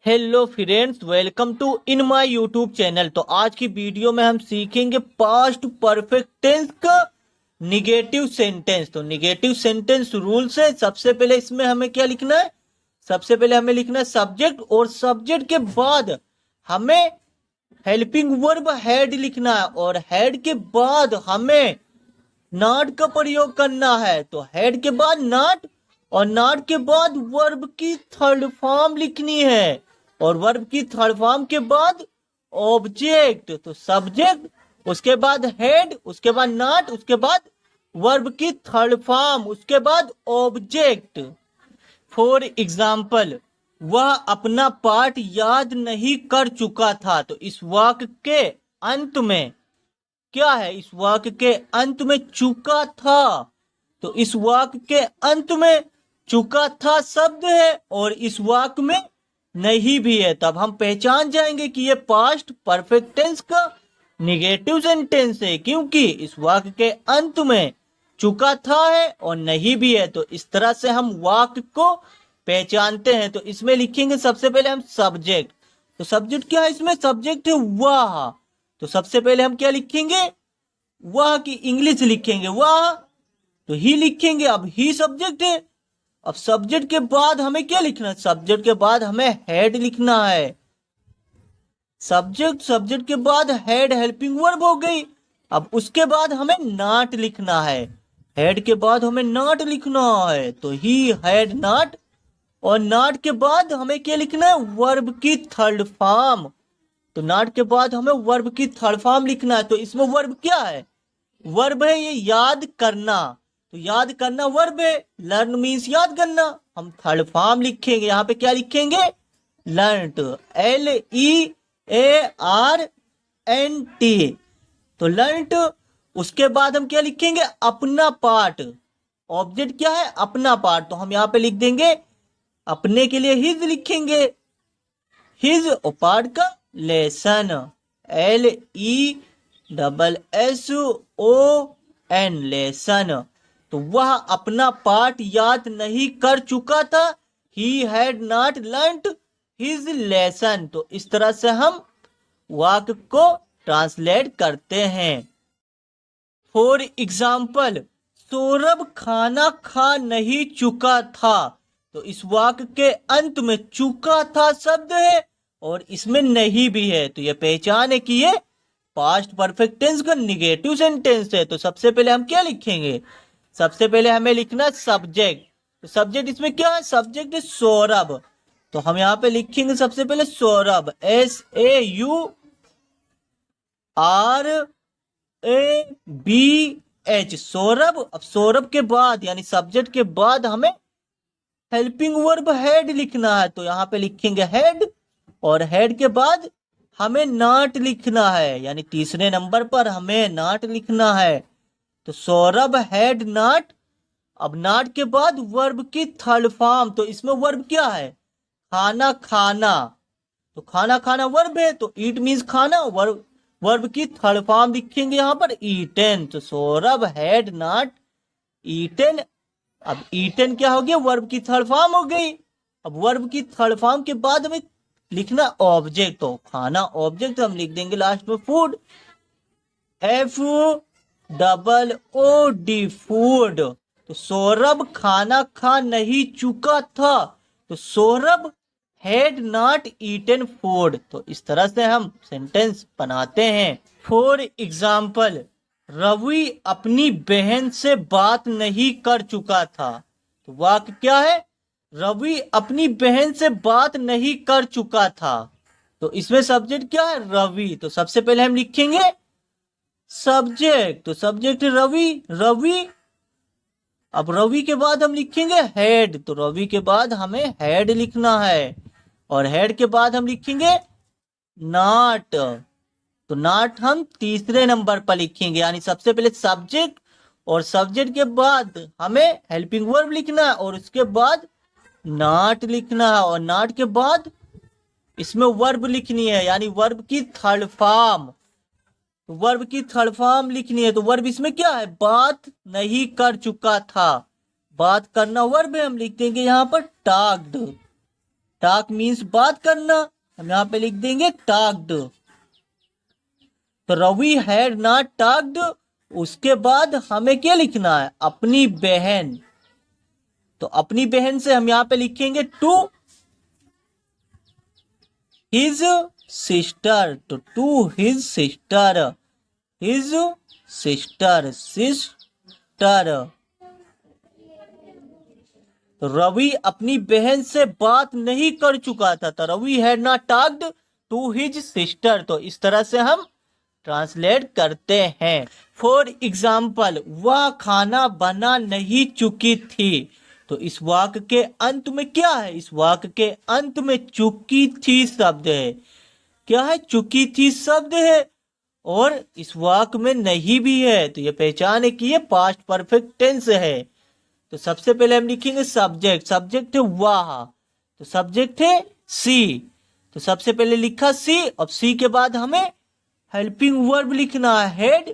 Hello friends, welcome to in my YouTube channel. तो आज की वीडियो में हम सीखेंगे पास्ट परफेक्ट टेंस का निगेटिव सेंटेंस। तो निगेटिव सेंटेंस रूल से सबसे पहले इसमें हमें क्या लिखना है? सबसे पहले हमें लिखना है सब्जेक्ट, और सब्जेक्ट के बाद हमें हेल्पिंग वर्ब हैड लिखना है, और हैड के बाद हमें नॉट का प्रयोग करना है। तो हेड के बाद नॉट, और नॉट के बाद वर्ब की थर्ड फॉर्म लिखनी है, और वर्ब की थर्ड फॉर्म के बाद ऑब्जेक्ट। तो सब्जेक्ट, उसके बाद हेड, उसके बाद नॉट, उसके बाद वर्ब की थर्ड फॉर्म, उसके बाद ऑब्जेक्ट। फॉर एग्जाम्पल, वह अपना पाठ याद नहीं कर चुका था। तो इस वाक्य के अंत में क्या है? इस वाक्य के अंत में चुका था। तो इस वाक्य के अंत में चुका था शब्द है, और इस वाक्य में नहीं भी है। तब हम पहचान जाएंगे कि ये पास्ट परफेक्ट टेंस का निगेटिव सेंटेंस है, क्योंकि इस वाक्य के अंत में चुका था है और नहीं भी है। तो इस तरह से हम वाक्य को पहचानते हैं। तो इसमें लिखेंगे सबसे पहले हम सब्जेक्ट। तो सब्जेक्ट क्या है? इसमें सब्जेक्ट है वह। तो सबसे पहले हम क्या लिखेंगे? वह की इंग्लिश लिखेंगे वह, तो ही लिखेंगे। अब ही सब्जेक्ट है। अब सब्जेक्ट के बाद हमें क्या लिखना है? सब्जेक्ट के बाद हमें हेड लिखना है। सब्जेक्ट के बाद हेड हेल्पिंग वर्ब हो गई। अब उसके बाद हमें नॉट लिखना है। हेड के बाद हमें नॉट लिखना है, तो ही हैड नॉट। और नॉट के बाद हमें क्या लिखना है? वर्ब की थर्ड फॉर्म। तो नॉट के बाद हमें वर्ब की थर्ड फॉर्म लिखना है। तो इसमें वर्ब क्या है? वर्ब है ये याद करना। तो याद करना वर्ब है। लर्न मीन्स याद करना। हम थर्ड फॉर्म लिखेंगे। यहाँ पे क्या लिखेंगे? लर्नट, LEARNT। तो लर्नट। उसके बाद हम क्या लिखेंगे? अपना पार्ट। ऑब्जेक्ट क्या है? अपना पार्ट। तो हम यहाँ पे लिख देंगे अपने के लिए हिज लिखेंगे, हिज, और पार्ट का लेसन, LESSON, लेसन। तो वह अपना पाठ याद नहीं कर चुका था। He had not learned his lesson. तो इस तरह से हम वाक्य को ट्रांसलेट करते हैं। फॉर एग्जाम्पल, सौरभ खाना खा नहीं चुका था। तो इस वाक्य के अंत में चुका था शब्द है, और इसमें नहीं भी है। तो ये पहचान है कि ये पास्ट परफेक्ट टेंस का निगेटिव सेंटेंस है। तो सबसे पहले हम क्या लिखेंगे? सबसे पहले हमें लिखना सब्जेक्ट। तो सब्जेक्ट इसमें क्या है? सब्जेक्ट है सौरभ। तो हम यहाँ पे लिखेंगे सबसे पहले सौरभ, SAURABH, सौरभ। अब सौरभ के बाद यानी सब्जेक्ट के बाद हमें हेल्पिंग वर्ब हेड लिखना है। तो यहाँ पे लिखेंगे हेड, और हेड के बाद हमें नॉट लिखना है, यानी तीसरे नंबर पर हमें नॉट लिखना है। तो सौरभ हैड नॉट। अब नॉट के बाद वर्ब की थर्ड फॉर्म। तो इसमें वर्ब क्या है? खाना खाना। तो खाना खाना वर्ब है, तो ईट मीन्स खाना। वर्ब की थर्ड फॉर्म लिखेंगे यहाँ पर ईटेन। तो सौरभ हैड नॉट ईटेन। अब ईटेन क्या हो गया? वर्ब की थर्ड फॉर्म हो गई। अब वर्ब की थर्ड फॉर्म के बाद हमें लिखना ऑब्जेक्ट। तो खाना ऑब्जेक्ट, हम लिख देंगे लास्ट में फूड, FOOD, फूड। तो सौरभ खाना खा नहीं चुका था। तो Saurabh had not eaten food. तो इस तरह से हम सेंटेंस बनाते हैं। फॉर एग्जाम्पल, रवि अपनी बहन से बात नहीं कर चुका था। तो वाक्य क्या है? रवि अपनी बहन से बात नहीं कर चुका था। तो इसमें सब्जेक्ट क्या है? रवि। तो सबसे पहले हम लिखेंगे सब्जेक्ट। तो सब्जेक्ट रवि, रवि। अब रवि के बाद हम लिखेंगे हेड। तो रवि के बाद हमें हेड लिखना है, और हेड के बाद हम लिखेंगे नॉट। तो नॉट हम तीसरे नंबर पर लिखेंगे, यानी सबसे पहले सब्जेक्ट, और सब्जेक्ट के बाद हमें हेल्पिंग वर्ब लिखना है, और उसके बाद नॉट लिखना है, और नॉट के बाद इसमें वर्ब लिखनी है, यानी वर्ब की थर्ड फॉर्म। तो वर्ब की थर्ड फॉर्म लिखनी है। तो वर्ब इसमें क्या है? बात नहीं कर चुका था। बात करना वर्ब है, हम लिख देंगे यहाँ पर टॉक्ड। टॉक मीन्स बात करना, हम यहाँ पे लिख देंगे टॉक्ड। तो रवि हैड नॉट टॉक्ड, उसके बाद हमें क्या लिखना है, अपनी बहन। तो अपनी बहन से हम यहाँ पे लिखेंगे टू हिज सिस्टर। तो to his sister, his sister, sister. तो रवि अपनी बहन से बात नहीं कर चुका था, तो Ravi had not talked to his sister. तो इस तरह से हम ट्रांसलेट करते हैं। फॉर एग्जाम्पल, वह खाना बना नहीं चुकी थी। तो इस वाक्य के अंत में क्या है, इस वाक्य के अंत में चुकी थी शब्द है। क्या है, चुकी थी शब्द है, और इस वाक्य में नहीं भी है। तो ये पहचान है कि ये पास्ट परफेक्ट टेंस है। तो सबसे पहले हम लिखेंगे सब्जेक्ट, सब्जेक्ट है वह, तो सब्जेक्ट है सी। तो सबसे पहले लिखा सी, अब सी के बाद हमें हेल्पिंग वर्ब लिखना है हेड,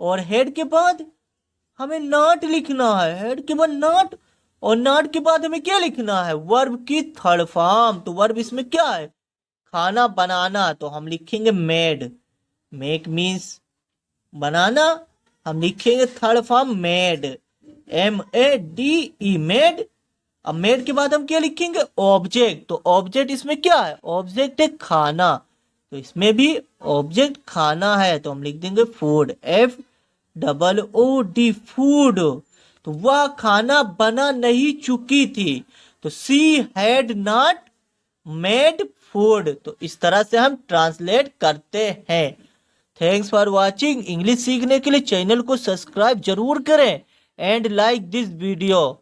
और हेड के बाद हमें नॉट लिखना है, हेड के बाद नॉट, और नॉट के बाद हमें क्या लिखना है, वर्ब की थर्ड फॉर्म। तो वर्ब इसमें क्या है, खाना बनाना। तो हम लिखेंगे मेड, मेक मीन्स बनाना, हम लिखेंगे third form made, MADE made. अब मेड के बाद हम क्या लिखेंगे, ऑब्जेक्ट। तो ऑब्जेक्ट इसमें क्या है, ऑब्जेक्ट है खाना, तो इसमें भी ऑब्जेक्ट खाना है, तो हम लिख देंगे फूड, FOOD फूड। तो वह खाना बना नहीं चुकी थी, तो she had not made food. तो इस तरह से हम ट्रांसलेट करते हैं। Thanks for watching. इंग्लिश सीखने के लिए चैनल को सब्सक्राइब जरूर करें एंड लाइक दिस वीडियो।